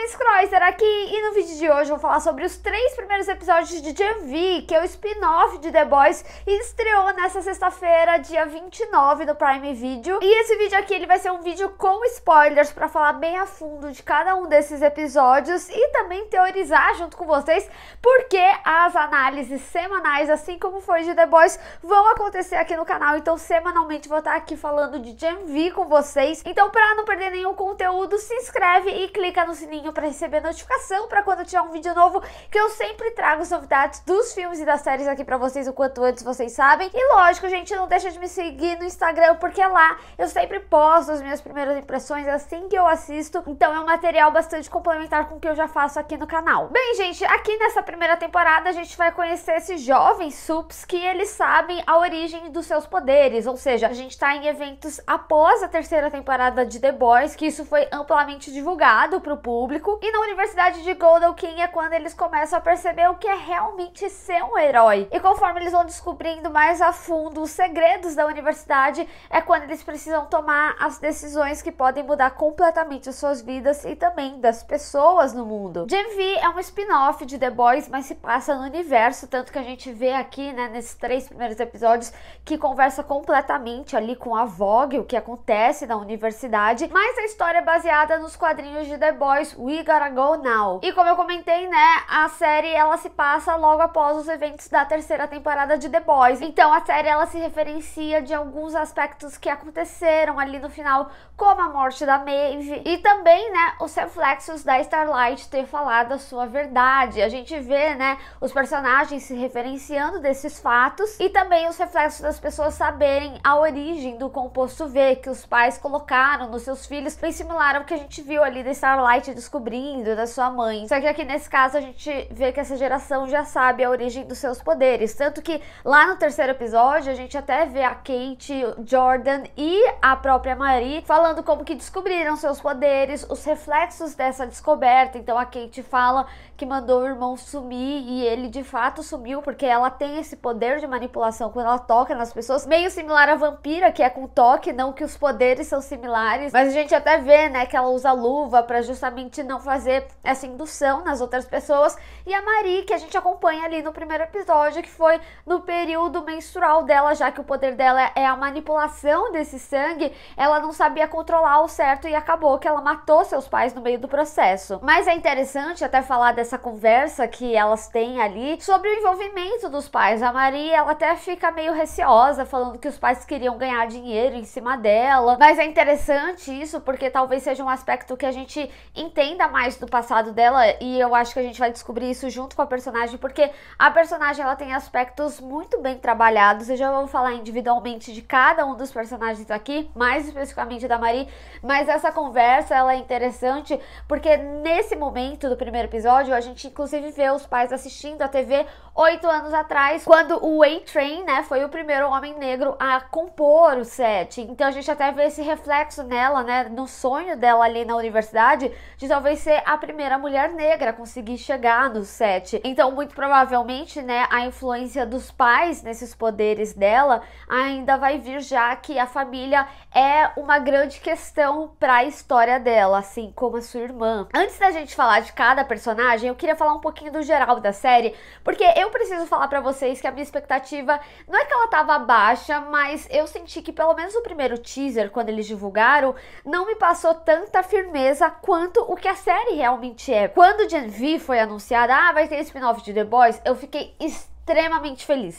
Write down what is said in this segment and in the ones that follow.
Miss Croiser aqui, e no vídeo de hoje eu vou falar sobre os 3 primeiros episódios de Gen V, que é o spin-off de The Boys, e estreou nessa sexta-feira, dia 29, no Prime Video. E esse vídeo aqui ele vai ser um vídeo com spoilers para falar bem a fundo de cada um desses episódios e também teorizar junto com vocês porque as análises semanais, assim como foi de The Boys, vão acontecer aqui no canal. Então semanalmente vou estar aqui falando de Gen V com vocês. Então, para não perder nenhum conteúdo, se inscreve e clica no sininho para receber notificação para quando tiver um vídeo novo, que eu sempre trago as novidades dos filmes e das séries aqui para vocês o quanto antes, vocês sabem. E lógico, gente, não deixa de me seguir no Instagram, porque lá eu sempre posto as minhas primeiras impressões assim que eu assisto. Então é um material bastante complementar com o que eu já faço aqui no canal. Bem, gente, aqui nessa primeira temporada a gente vai conhecer esses jovens sups que eles sabem a origem dos seus poderes, ou seja, a gente tá em eventos após a terceira temporada de The Boys, que isso foi amplamente divulgado pro público, e na Universidade de Golden King é quando eles começam a perceber o que é realmente ser um herói. E conforme eles vão descobrindo mais a fundo os segredos da universidade, é quando eles precisam tomar as decisões que podem mudar completamente as suas vidas e também das pessoas no mundo. Gen V é um spin-off de The Boys, mas se passa no universo, tanto que a gente vê aqui, né, nesses 3 primeiros episódios, que conversa completamente ali com a Vogue, o que acontece na universidade, mas a história é baseada nos quadrinhos de The Boys We Gotta Go Now. E como eu comentei, né, a série ela se passa logo após os eventos da terceira temporada de The Boys. Então a série ela se referencia de alguns aspectos que aconteceram ali no final, como a morte da Maeve e também, né, os reflexos da Starlight ter falado a sua verdade. A gente vê, né, os personagens se referenciando desses fatos e também os reflexos das pessoas saberem a origem do composto V que os pais colocaram nos seus filhos, bem similar ao que a gente viu ali da Starlight descobrindo da sua mãe. Só que aqui nesse caso a gente vê que essa geração já sabe a origem dos seus poderes, tanto que lá no terceiro episódio a gente até vê a Kate, Jordan e a própria Marie falando como que descobriram seus poderes, os reflexos dessa descoberta. Então a Kate fala que mandou o irmão sumir e ele de fato sumiu porque ela tem esse poder de manipulação quando ela toca nas pessoas, meio similar à vampira, que é com toque, não que os poderes são similares, mas a gente até vê, né, que ela usa luva para justamente não fazer essa indução nas outras pessoas. E a Marie, que a gente acompanha ali no primeiro episódio, que foi no período menstrual dela, já que o poder dela é a manipulação desse sangue, ela não sabia controlar o certo e acabou que ela matou seus pais no meio do processo. Mas é interessante até falar dessa conversa que elas têm ali sobre o envolvimento dos pais. A Marie, ela até fica meio receosa, falando que os pais queriam ganhar dinheiro em cima dela, mas é interessante isso porque talvez seja um aspecto que a gente entenda mais do passado dela, e eu acho que a gente vai descobrir isso junto com a personagem, porque a personagem ela tem aspectos muito bem trabalhados. Eu já vou falar individualmente de cada um dos personagens aqui, mais especificamente da Marie, mas essa conversa ela é interessante porque nesse momento do primeiro episódio a gente inclusive vê os pais assistindo a TV 8 anos atrás, quando o A-Train, né, foi o primeiro homem negro a compor o set. Então a gente até vê esse reflexo nela, né, no sonho dela ali na universidade, de talvez ser a primeira mulher negra a conseguir chegar no set. Então muito provavelmente, né, a influência dos pais nesses poderes dela ainda vai vir, já que a família é uma grande questão para a história dela, assim como a sua irmã. Antes da gente falar de cada personagem, eu queria falar um pouquinho do geral da série, porque eu preciso falar pra vocês que a minha expectativa não é que ela tava baixa, mas eu senti que pelo menos o primeiro teaser, quando eles divulgaram, não me passou tanta firmeza quanto o que a série realmente é. Quando Gen V foi anunciada, vai ter spin-off de The Boys, eu fiquei extremamente feliz,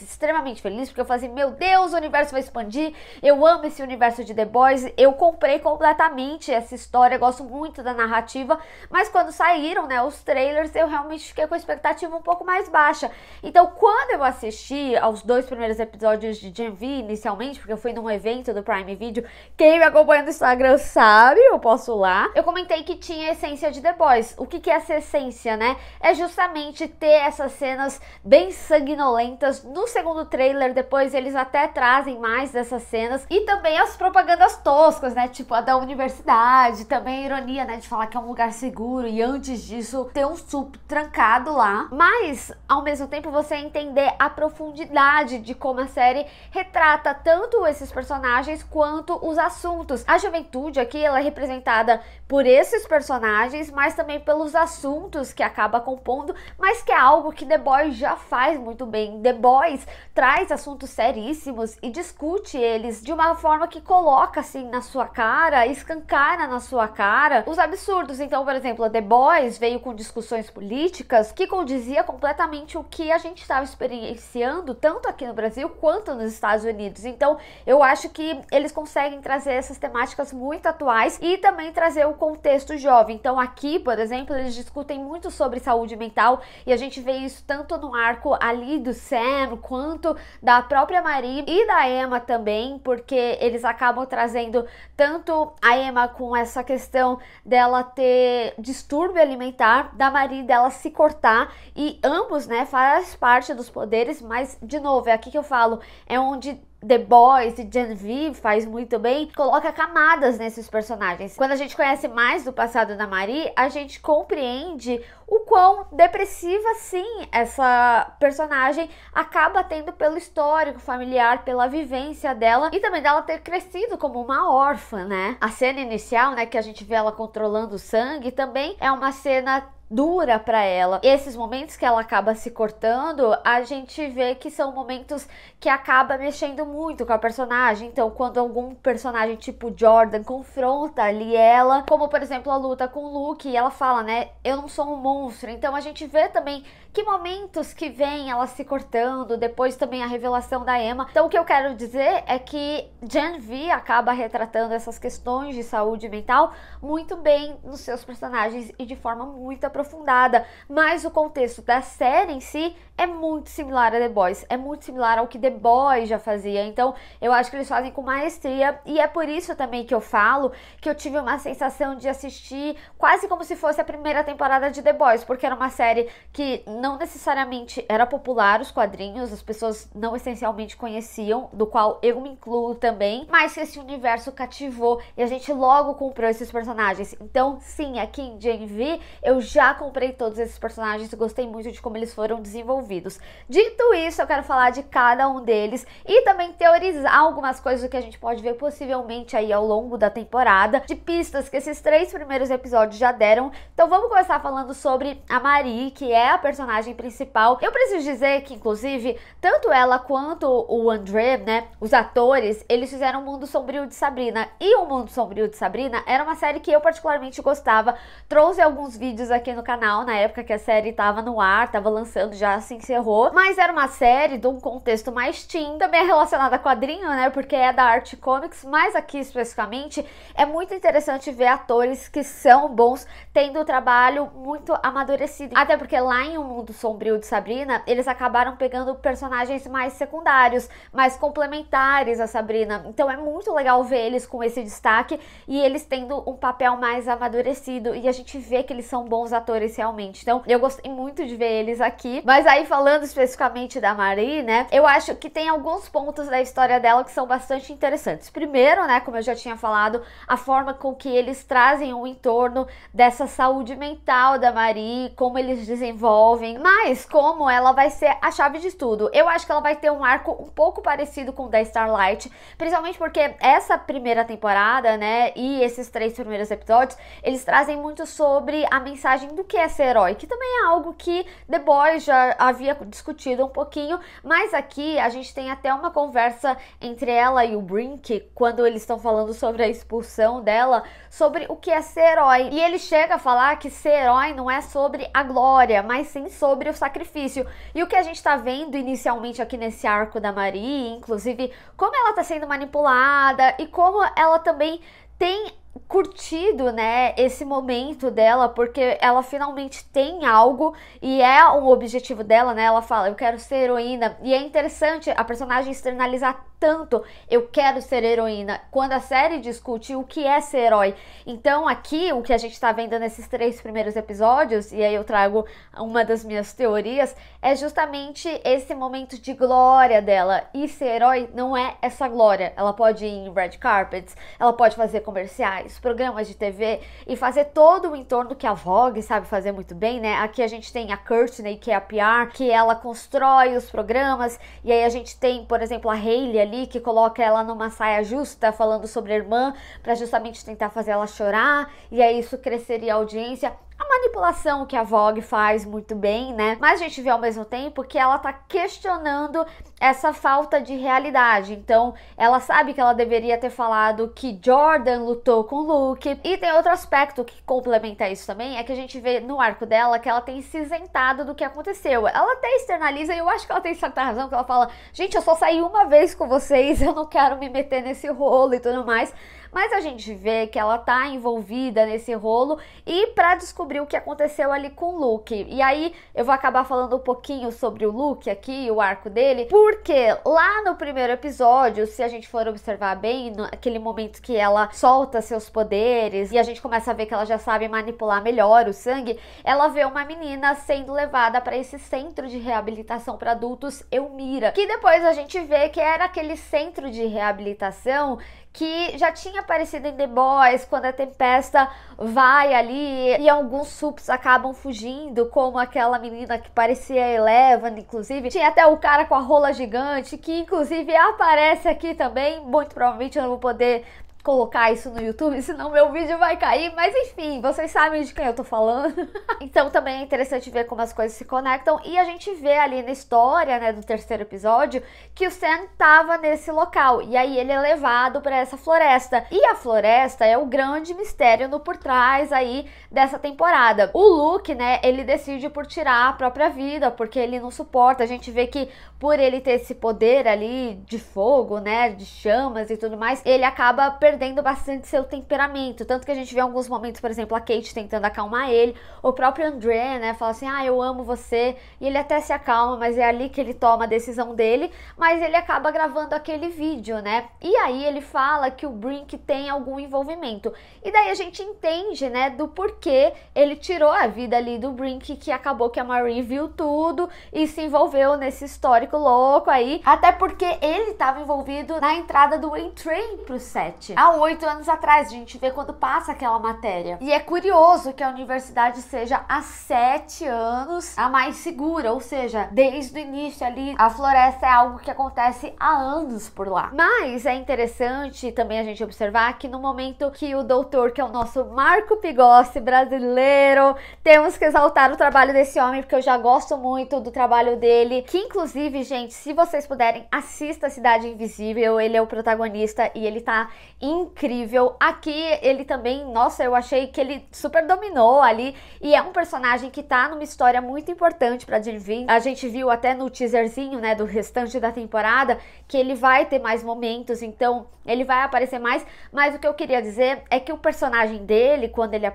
porque eu falei assim, meu Deus, o universo vai expandir, eu amo esse universo de The Boys, eu comprei completamente essa história, gosto muito da narrativa, mas quando saíram, né, os trailers, eu realmente fiquei com a expectativa um pouco mais baixa. Então, quando eu assisti aos 2 primeiros episódios de Gen V, inicialmente, porque eu fui num evento do Prime Video, quem me acompanha no Instagram sabe, eu posso lá, eu comentei que tinha a essência de The Boys. O que é essa essência, né? É justamente ter essas cenas bem sanguinolentes, sanguinolentas. No segundo trailer, depois eles até trazem mais dessas cenas. E também as propagandas toscas, né? Tipo a da universidade. Também a ironia, né? De falar que é um lugar seguro e antes disso ter um sup trancado lá. Mas, ao mesmo tempo, você entender a profundidade de como a série retrata tanto esses personagens quanto os assuntos. A juventude aqui, ela é representada por esses personagens, mas também pelos assuntos que acaba compondo, mas que é algo que The Boys já faz muito bem. The Boys traz assuntos seríssimos e discute eles de uma forma que coloca assim na sua cara, escancara na sua cara os absurdos. Então, por exemplo, a The Boys veio com discussões políticas que condizia completamente o que a gente estava experienciando tanto aqui no Brasil quanto nos Estados Unidos. Então, eu acho que eles conseguem trazer essas temáticas muito atuais e também trazer o contexto jovem. Então, aqui, por exemplo, eles discutem muito sobre saúde mental e a gente vê isso tanto no arco ali do Sam quanto da própria Marie e da Emma também, porque eles acabam trazendo tanto a Emma com essa questão dela ter distúrbio alimentar, da Marie dela se cortar, e ambos, né, faz parte dos poderes, mas de novo, é aqui que eu falo, é onde The Boys e Gen V faz muito bem, coloca camadas nesses personagens. Quando a gente conhece mais do passado da Marie, a gente compreende o quão depressiva, sim, essa personagem acaba tendo pelo histórico familiar, pela vivência dela e também dela ter crescido como uma órfã, né? A cena inicial, né, que a gente vê ela controlando o sangue, também é uma cena dura para ela. Esses momentos que ela acaba se cortando, a gente vê que são momentos que acaba mexendo muito com a personagem. Então, quando algum personagem tipo Jordan confronta ali ela, como por exemplo a luta com o Luke, e ela fala, né, eu não sou um monstro. Então a gente vê também que momentos que vem ela se cortando, depois também a revelação da Emma. Então o que eu quero dizer é que Gen V acaba retratando essas questões de saúde mental muito bem nos seus personagens e de forma muito aprofundada, mas o contexto da série em si é muito similar a The Boys, é muito similar ao que The Boys já fazia. Então eu acho que eles fazem com maestria, e é por isso também que eu falo que eu tive uma sensação de assistir quase como se fosse a primeira temporada de The Boys, porque era uma série que não necessariamente era popular, os quadrinhos, as pessoas não essencialmente conheciam, do qual eu me incluo também, mas que esse universo cativou e a gente logo comprou esses personagens. Então sim, aqui em Gen V eu já comprei todos esses personagens e gostei muito de como eles foram desenvolvidos. Dito isso, eu quero falar de cada um deles e também teorizar algumas coisas que a gente pode ver possivelmente aí ao longo da temporada, de pistas que esses 3 primeiros episódios já deram. Então vamos começar falando sobre a Marie, que é a personagem principal. Eu preciso dizer que, inclusive, tanto ela quanto o André, né, os atores, eles fizeram O Mundo Sombrio de Sabrina, e O Mundo Sombrio de Sabrina era uma série que eu particularmente gostava. Trouxe alguns vídeos aqui no canal na época que a série estava no ar, estava lançando, já se encerrou, mas era uma série de um contexto mais teen, também é relacionada a quadrinho, né, porque é da Arte Comics, mas aqui especificamente é muito interessante ver atores que são bons tendo o trabalho muito amadurecido, até porque lá em O Mundo Sombrio de Sabrina, eles acabaram pegando personagens mais secundários, mais complementares a Sabrina, então é muito legal ver eles com esse destaque e eles tendo um papel mais amadurecido, e a gente vê que eles são bons atores realmente. Então eu gostei muito de ver eles aqui. Mas aí, falando especificamente da Marie, né, eu acho que tem alguns pontos da história dela que são bastante interessantes. Primeiro, né, como eu já tinha falado, a forma com que eles trazem o entorno dessa saúde mental da Marie, como eles desenvolvem, mas como ela vai ser a chave de tudo. Eu acho que ela vai ter um arco um pouco parecido com o da Starlight, principalmente porque essa primeira temporada, né, e esses 3 primeiros episódios, eles trazem muito sobre a mensagem do que é ser herói, que também é algo que The Boys já havia discutido um pouquinho, mas aqui a gente tem até uma conversa entre ela e o Brink, quando eles estão falando sobre a expulsão dela, sobre o que é ser herói, e ele chega a falar que ser herói não é sobre a glória, mas sim sobre o sacrifício. E o que a gente tá vendo inicialmente aqui nesse arco da Marie, inclusive como ela tá sendo manipulada e como ela também tem curtido, né, esse momento dela, porque ela finalmente tem algo e é um objetivo dela, né? Ela fala, eu quero ser heroína. E é interessante a personagem externalizar tanto, eu quero ser heroína, quando a série discute o que é ser herói. Então aqui, o que a gente tá vendo nesses 3 primeiros episódios, e aí eu trago uma das minhas teorias, é justamente esse momento de glória dela. E ser herói não é essa glória. Ela pode ir em red carpets, ela pode fazer comerciais, programas de TV e fazer todo o entorno que a Vogue sabe fazer muito bem, né? Aqui a gente tem a Courtney, que é a PR, que ela constrói os programas, e aí a gente tem, por exemplo, a Hailey ali, que coloca ela numa saia justa, falando sobre a irmã, para justamente tentar fazer ela chorar, e aí isso cresceria a audiência. A manipulação que a Vogue faz muito bem, né? Mas a gente vê ao mesmo tempo que ela tá questionando essa falta de realidade. Então, ela sabe que ela deveria ter falado que Jordan lutou com Luke. E tem outro aspecto que complementa isso também, é que a gente vê no arco dela que ela tem se isentado do que aconteceu. Ela até externaliza, e eu acho que ela tem certa razão, que ela fala, gente, eu só saí uma vez com vocês, eu não quero me meter nesse rolo e tudo mais. Mas a gente vê que ela tá envolvida nesse rolo e pra descobrir o que aconteceu ali com o Luke. E aí eu vou acabar falando um pouquinho sobre o Luke aqui, o arco dele, porque lá no primeiro episódio, se a gente for observar bem, naquele momento que ela solta seus poderes e a gente começa a ver que ela já sabe manipular melhor o sangue, ela vê uma menina sendo levada para esse centro de reabilitação para adultos, Elmira, que depois a gente vê que era aquele centro de reabilitação que já tinha aparecido em The Boys, quando a Tempesta vai ali e alguns sups acabam fugindo, como aquela menina que parecia Eleven, inclusive. Tinha até o cara com a rola gigante, que inclusive aparece aqui também. Muito provavelmente eu não vou poder colocar isso no YouTube, senão meu vídeo vai cair, mas enfim, vocês sabem de quem eu tô falando. Então também é interessante ver como as coisas se conectam, e a gente vê ali na história, né, do 3º episódio, que o Sam tava nesse local, e aí ele é levado para essa floresta, e a floresta é o grande mistério no por trás aí dessa temporada. O Luke, né, ele decide por tirar a própria vida, porque ele não suporta. A gente vê que por ele ter esse poder ali de fogo, né, de chamas e tudo mais, ele acaba perdendo bastante seu temperamento, tanto que a gente vê alguns momentos, por exemplo, a Kate tentando acalmar ele, o próprio André, né, fala assim, eu amo você, e ele até se acalma, mas é ali que ele toma a decisão dele, mas ele acaba gravando aquele vídeo, né, e aí ele fala que o Brink tem algum envolvimento, e daí a gente entende, né, do porquê ele tirou a vida ali do Brink, que acabou que a Marie viu tudo e se envolveu nesse histórico louco aí, até porque ele estava envolvido na entrada do A-Train pro set. Há 8 anos atrás, a gente vê quando passa aquela matéria. E é curioso que a universidade seja há 7 anos a mais segura, ou seja, desde o início ali, a floresta é algo que acontece há anos por lá. Mas é interessante também a gente observar que no momento que o doutor, que é o nosso Marco Pigossi brasileiro, temos que exaltar o trabalho desse homem, porque eu já gosto muito do trabalho dele, que inclusive, gente, se vocês puderem, assista Cidade Invisível, ele é o protagonista e ele tá incrível. Aqui ele também, nossa, eu achei que ele super dominou ali, e é um personagem que tá numa história muito importante pra Gen V. A gente viu até no teaserzinho, né, do restante da temporada, que ele vai ter mais momentos, então ele vai aparecer mais, mas o que eu queria dizer é que o personagem dele, quando ele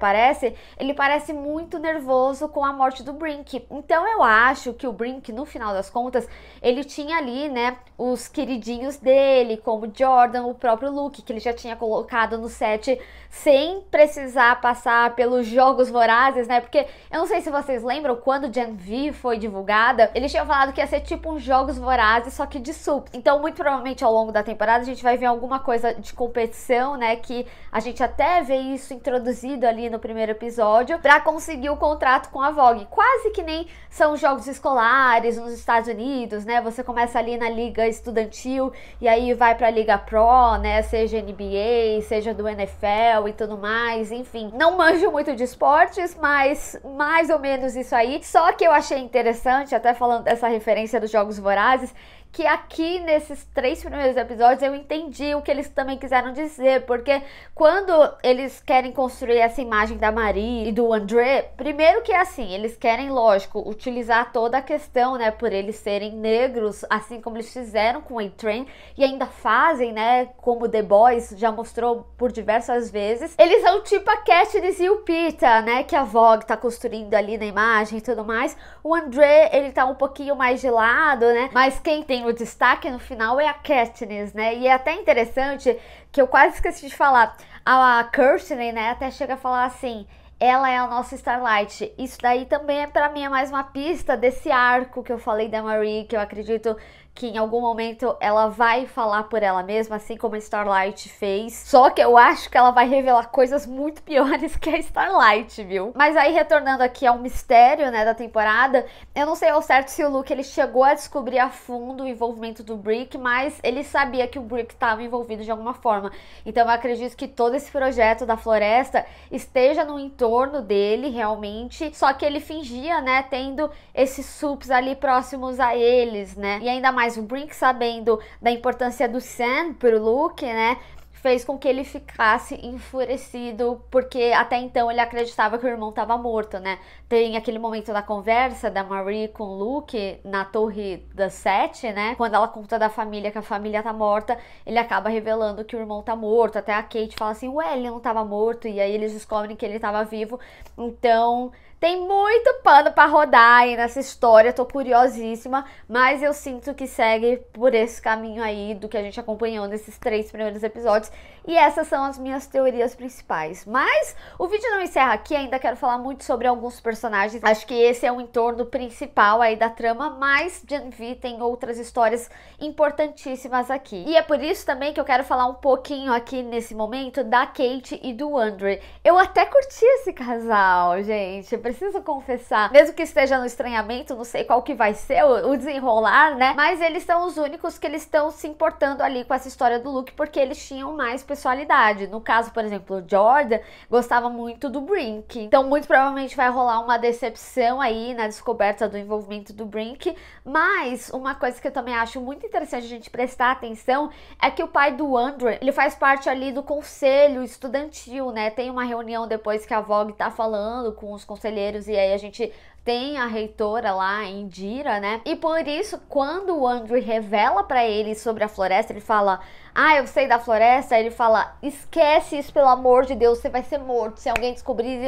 parece muito nervoso com a morte do Brink. Então eu acho que o Brink, no final das contas, ele tinha ali, né, os queridinhos dele, como Jordan, o próprio Luke, que ele já tinha colocado no set sem precisar passar pelos Jogos Vorazes, né, porque eu não sei se vocês lembram, quando Gen V foi divulgada, eles tinham falado que ia ser tipo uns Jogos Vorazes, só que de sup. Então muito provavelmente ao longo da temporada a gente vai ver alguma coisa de competição, né, que a gente até vê isso introduzido ali no primeiro episódio, pra conseguir o contrato com a Vogue. Quase que nem são jogos escolares nos Estados Unidos, né, você começa ali na liga estudantil e aí vai pra Liga Pro, né, seja NBA, seja do NFL e tudo mais, enfim. Não manjo muito de esportes, mas mais ou menos isso aí. Só que eu achei interessante, até falando dessa referência dos Jogos Vorazes, que aqui nesses 3 primeiros episódios eu entendi o que eles também quiseram dizer, porque quando eles querem construir essa imagem da Marie e do André, primeiro que é assim, eles querem, lógico, utilizar toda a questão, né, por eles serem negros, assim como eles fizeram com A-Train, e ainda fazem, né, como The Boys já mostrou por diversas vezes. Eles são tipo a Katniss e o Peeta, né, que a Vogue tá construindo ali na imagem e tudo mais. O André, ele tá um pouquinho mais de lado, né, mas quem tem o destaque no final é a Katniss, né, e é até interessante que eu quase esqueci de falar, a Kirsty, né, até chega a falar assim, ela é a nossa Starlight. Isso daí também pra mim é mais uma pista desse arco que eu falei da Marie, que eu acredito que em algum momento ela vai falar por ela mesma, assim como a Starlight fez. Só que eu acho que ela vai revelar coisas muito piores que a Starlight, viu? Mas aí, retornando aqui ao mistério, né, da temporada, eu não sei ao certo se o Luke, ele chegou a descobrir a fundo o envolvimento do Brick, mas ele sabia que o Brick estava envolvido de alguma forma. Então eu acredito que todo esse projeto da floresta esteja no entorno dele, realmente, só que ele fingia, né, tendo esses sups ali próximos a eles, né, e ainda mais o Brick sabendo da importância do Sam pro Luke, né, fez com que ele ficasse enfurecido, porque até então ele acreditava que o irmão estava morto, né. Tem aquele momento da conversa da Marie com o Luke na Torre das Sete, né, quando ela conta da família, que a família tá morta, ele acaba revelando que o irmão tá morto, até a Kate fala assim, ué, ele não tava morto, e aí eles descobrem que ele tava vivo, então tem muito pano pra rodar aí nessa história, tô curiosíssima, mas eu sinto que segue por esse caminho aí do que a gente acompanhou nesses 3 primeiros episódios, e essas são as minhas teorias principais. Mas o vídeo não encerra aqui, ainda quero falar muito sobre alguns personagens, acho que esse é o entorno principal aí da trama, mas Gen V tem outras histórias importantíssimas aqui. E é por isso também que eu quero falar um pouquinho aqui nesse momento da Kate e do Andre. Eu até curti esse casal, gente, preciso confessar, mesmo que esteja no estranhamento, não sei qual que vai ser o desenrolar, né, mas eles são os únicos que eles estão se importando ali com essa história do Luke, porque eles tinham mais personalidade. No caso, por exemplo, o Jordan gostava muito do Brink, então muito provavelmente vai rolar uma decepção aí na descoberta do envolvimento do Brink, mas uma coisa que eu também acho muito interessante a gente prestar atenção é que o pai do Andre, ele faz parte ali do conselho estudantil, né, tem uma reunião depois que a Vogue tá falando com os conselheiros, e aí a gente tem a reitora lá, Indira, né? E por isso, quando o Andrew revela pra ele sobre a floresta, ele fala, ah, eu sei da floresta, aí ele fala, esquece isso, pelo amor de Deus, você vai ser morto se alguém descobrir,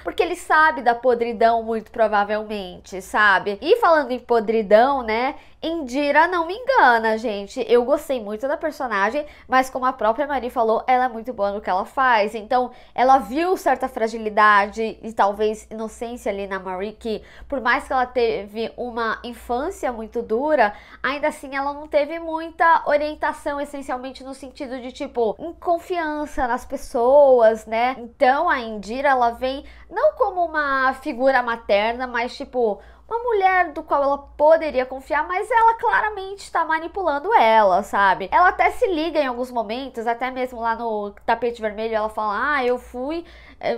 porque ele sabe da podridão, muito provavelmente, sabe? E falando em podridão, né, Indira não me engana, gente, eu gostei muito da personagem, mas como a própria Marie falou, ela é muito boa no que ela faz, então ela viu certa fragilidade e talvez inocência ali na Marie, que por mais que ela teve uma infância muito dura, ainda assim ela não teve muita orientação, essencialmente no sentido de tipo, confiança nas pessoas, né? Então a Indira, ela vem não como uma figura materna, mas tipo, uma mulher do qual ela poderia confiar, mas ela claramente está manipulando ela, sabe? Ela até se liga em alguns momentos, até mesmo lá no tapete vermelho, ela fala, ah, eu fui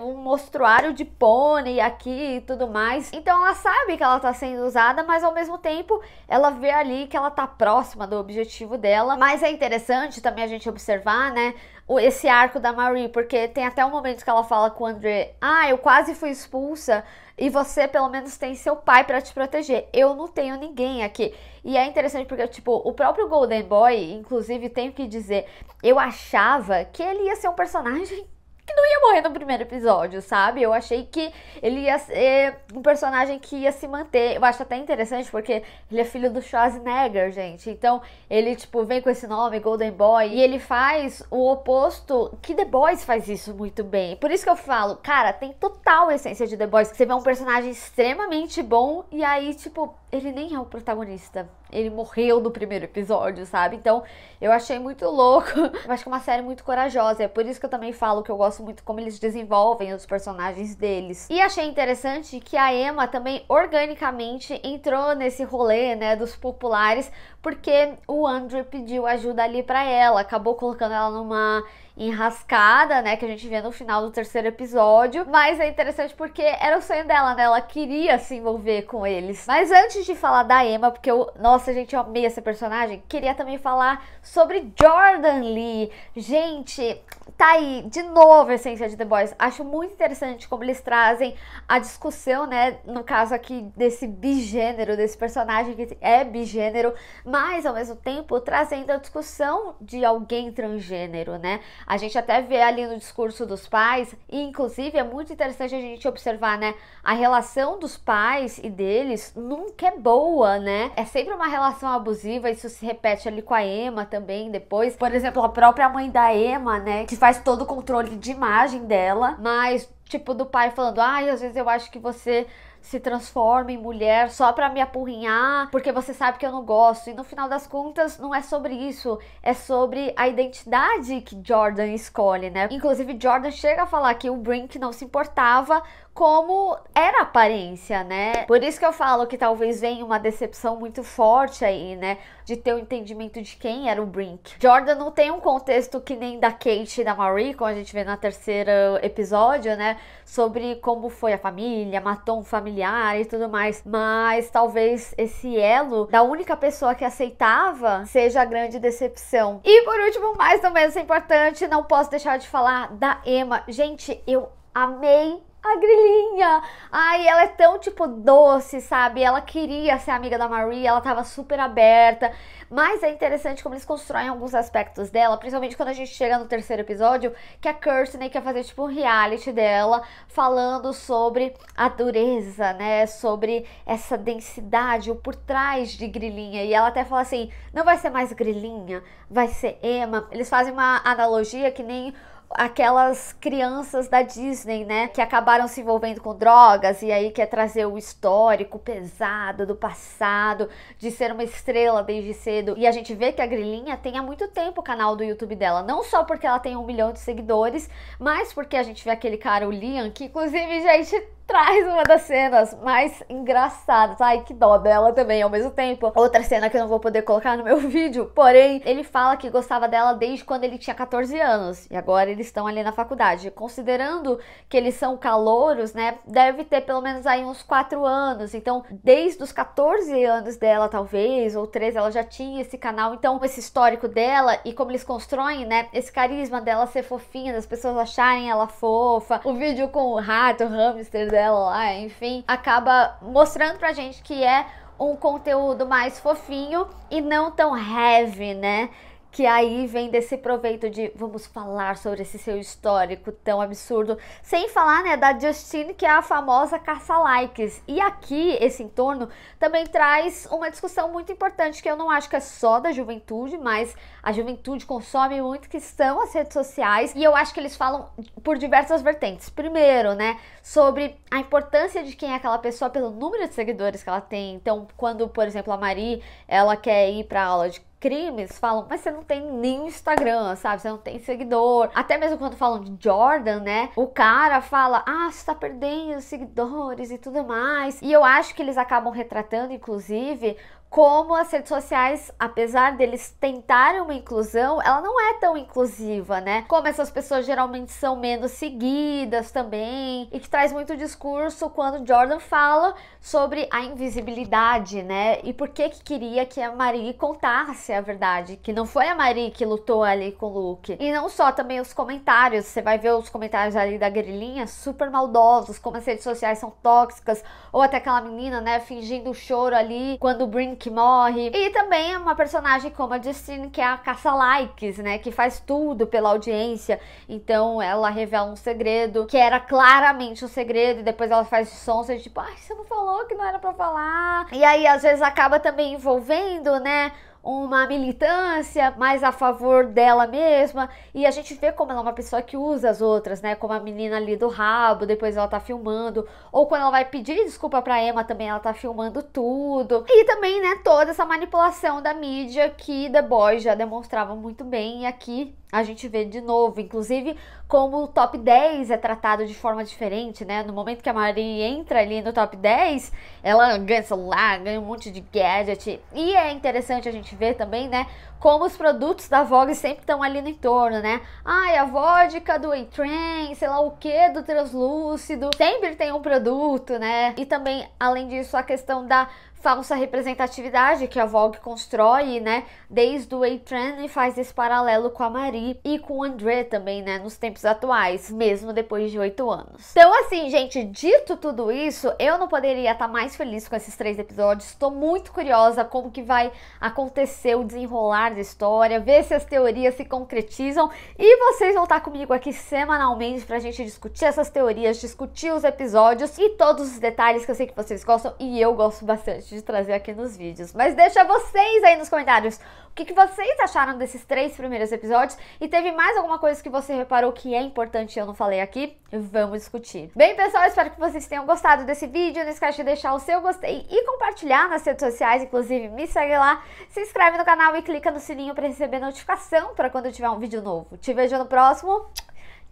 um mostruário de pônei aqui e tudo mais. Então ela sabe que ela tá sendo usada, mas ao mesmo tempo ela vê ali que ela tá próxima do objetivo dela. Mas é interessante também a gente observar, né, esse arco da Marie, porque tem até um momento que ela fala com o André, ah, eu quase fui expulsa e você pelo menos tem seu pai pra te proteger, eu não tenho ninguém aqui. E é interessante porque, tipo, o próprio Golden Boy, inclusive, tenho que dizer, eu achava que ele ia ser um personagem que não ia morrer no primeiro episódio, sabe? Eu achei que ele ia ser um personagem que ia se manter. Eu acho até interessante porque ele é filho do Schwarzenegger, gente. Então, ele, tipo, vem com esse nome, Golden Boy, e ele faz o oposto, que The Boys faz isso muito bem. Por isso que eu falo, cara, tem total essência de The Boys. Você vê um personagem extremamente bom e aí, tipo, ele nem é o protagonista. Ele morreu no primeiro episódio, sabe? Então, eu achei muito louco. Eu acho que é uma série muito corajosa. É por isso que eu também falo que eu gosto muito como eles desenvolvem os personagens deles. E achei interessante que a Emma também organicamente entrou nesse rolê, né, dos populares, porque o Andrew pediu ajuda ali pra ela. Acabou colocando ela numa enrascada, né, que a gente vê no final do terceiro episódio, mas é interessante porque era o sonho dela, né, ela queria se envolver com eles. Mas antes de falar da Emma, porque nossa, gente, eu amei essa personagem, queria também falar sobre Jordan Lee. Gente, tá aí, de novo, a essência de The Boys. Acho muito interessante como eles trazem a discussão, né, no caso aqui desse bigênero, desse personagem que é bigênero, mas ao mesmo tempo trazendo a discussão de alguém transgênero, né? A gente até vê ali no discurso dos pais, e inclusive é muito interessante a gente observar, né, a relação dos pais e deles nunca é boa, né? É sempre uma relação abusiva, isso se repete ali com a Emma também depois. Por exemplo, a própria mãe da Emma, né, que faz todo o controle de imagem dela, mas tipo do pai falando, ai, às vezes eu acho que você se transforma em mulher só pra me apurrinhar, porque você sabe que eu não gosto. E no final das contas, não é sobre isso, é sobre a identidade que Jordan escolhe, né? Inclusive, Jordan chega a falar que o Brink não se importava como era a aparência, né? Por isso que eu falo que talvez venha uma decepção muito forte aí, né? De ter o entendimento de quem era o Brink. Jordan não tem um contexto que nem da Kate e da Marie, como a gente vê na terceira episódio, né? Sobre como foi a família, matou um familiar e tudo mais. Mas talvez esse elo da única pessoa que aceitava seja a grande decepção. E por último, mais ou menos importante, não posso deixar de falar da Emma. Gente, eu amei a Grilinha. Ai, ela é tão, tipo, doce, sabe? Ela queria ser amiga da Marie, ela tava super aberta. Mas é interessante como eles constroem alguns aspectos dela, principalmente quando a gente chega no terceiro episódio, que a Kirsten quer fazer, tipo, um reality dela, falando sobre a dureza, né? Sobre essa densidade, o por trás de Grilinha. E ela até fala assim, não vai ser mais Grilinha, vai ser Emma. Eles fazem uma analogia que nem aquelas crianças da Disney, né, que acabaram se envolvendo com drogas e aí quer trazer o histórico pesado do passado, de ser uma estrela desde cedo. E a gente vê que a Grilinha tem há muito tempo o canal do YouTube dela, não só porque ela tem 1 milhão de seguidores, mas porque a gente vê aquele cara, o Liam, que inclusive, gente, traz uma das cenas mais engraçadas. Ai, que dó dela também, ao mesmo tempo. Outra cena que eu não vou poder colocar no meu vídeo, porém, ele fala que gostava dela desde quando ele tinha 14 anos. E agora eles estão ali na faculdade. Considerando que eles são calouros, né, deve ter pelo menos aí uns 4 anos. Então, desde os 14 anos dela, talvez, ou 13, ela já tinha esse canal. Então, esse histórico dela e como eles constroem, né, esse carisma dela ser fofinha, das pessoas acharem ela fofa. O vídeo com o rato, o hamster dela lá, enfim, acaba mostrando pra gente que é um conteúdo mais fofinho e não tão heavy, né? Que aí vem desse proveito de vamos falar sobre esse seu histórico tão absurdo, sem falar, né, da Justine, que é a famosa caça-likes. E aqui, esse entorno também traz uma discussão muito importante, que eu não acho que é só da juventude, mas a juventude consome muito, que são as redes sociais, e eu acho que eles falam por diversas vertentes. Primeiro, né, sobre a importância de quem é aquela pessoa pelo número de seguidores que ela tem. Então, quando, por exemplo, a Marie, ela quer ir pra aula de crimes, falam, mas você não tem nem Instagram, sabe? Você não tem seguidor. Até mesmo quando falam de Jordan, né? O cara fala, ah, você tá perdendo seguidores e tudo mais. E eu acho que eles acabam retratando, inclusive, como as redes sociais, apesar deles tentarem uma inclusão, ela não é tão inclusiva, né? Como essas pessoas geralmente são menos seguidas também, e que traz muito discurso quando Jordan fala sobre a invisibilidade, né? E por que queria que a Marie contasse a verdade, que não foi a Marie que lutou ali com o Luke. E não só, também os comentários, você vai ver os comentários ali da Grilinha super maldosos, como as redes sociais são tóxicas, ou até aquela menina, né, fingindo choro ali quando o Brink morre. E também é uma personagem como a Justine, que é a caça-likes, né, que faz tudo pela audiência. Então ela revela um segredo, que era claramente um segredo, e depois ela faz sonsa de tipo, ai, você não falou que não era pra falar. E aí às vezes acaba também envolvendo, né, uma militância mais a favor dela mesma, e a gente vê como ela é uma pessoa que usa as outras, né, como a menina ali do rabo, depois ela tá filmando, ou quando ela vai pedir desculpa pra Emma também, ela tá filmando tudo, e também, né, toda essa manipulação da mídia que The Boys já demonstrava muito bem, e aqui a gente vê de novo, inclusive como o top 10 é tratado de forma diferente, né? No momento que a Marie entra ali no top 10, ela ganha celular, ganha um monte de gadget. E é interessante a gente ver também, né, como os produtos da Vogue sempre estão ali no entorno, né? Ai, a vodka do A-Train, sei lá o que, do translúcido. Sempre tem um produto, né? E também, além disso, a questão da falsa representatividade que a Vogue constrói, né, desde o A-Train, e faz esse paralelo com a Marie e com o André também, né, nos tempos atuais, mesmo depois de 8 anos. Então, assim, gente, dito tudo isso, eu não poderia estar mais feliz com esses 3 episódios. Estou muito curiosa como que vai acontecer o desenrolar da história, ver se as teorias se concretizam, e vocês vão estar comigo aqui semanalmente pra gente discutir essas teorias, discutir os episódios e todos os detalhes que eu sei que vocês gostam e eu gosto bastante de trazer aqui nos vídeos. Mas deixa vocês aí nos comentários o que vocês acharam desses 3 primeiros episódios, e teve mais alguma coisa que você reparou que é importante e eu não falei aqui? Vamos discutir. Bem, pessoal, espero que vocês tenham gostado desse vídeo. Não esquece de deixar o seu gostei e compartilhar nas redes sociais, inclusive me segue lá, se inscreve no canal e clica no sininho para receber notificação para quando eu tiver um vídeo novo. Te vejo no próximo.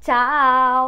Tchau!